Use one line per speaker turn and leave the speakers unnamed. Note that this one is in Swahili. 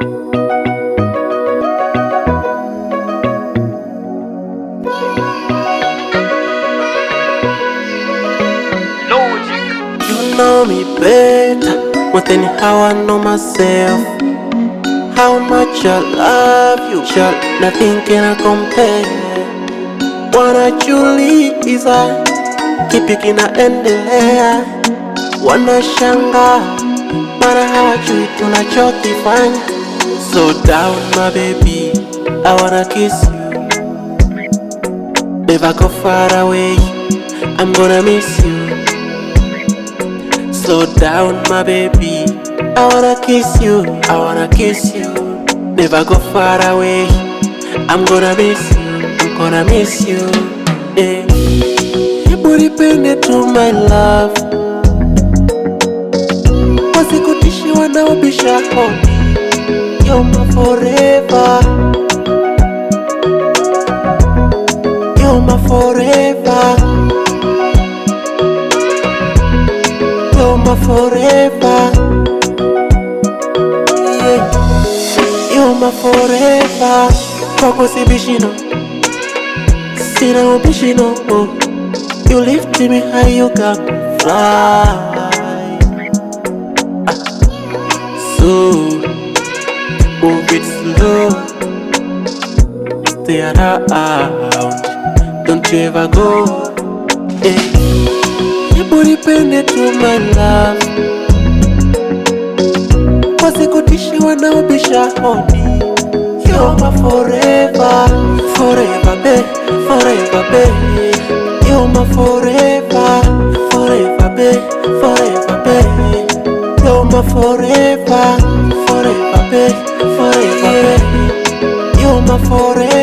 You know me better, more than how I know myself. How much I love you, child, nothing can compare. Wanajiuliza kipi kinaendelea, wanashangaa mara hawajui tunachokifanya. So down my baby, I wanna kiss you. Never go far away, I'm gonna miss you. Slow down my baby, I wanna kiss you, I wanna kiss you. Never go far away, I'm gonna miss you, I'm gonna miss you. Hebu nipende tu my love, wasikutishi wanaobisha hodi. You're my forever, you're my forever, you're my forever, yeah. You're my forever. Kwako sibishino, sina ubishino, oh. You lift me high, you got me fly. So move it slow, stay around, don't you ever go. Hebu nipende tu my love, wasikutishi wanaobisha hodi. You're my forever, forever babe, forever babe. You're my forever, forever babe, forever babe. You're my forever, forever babe, forever babe. You're my forever.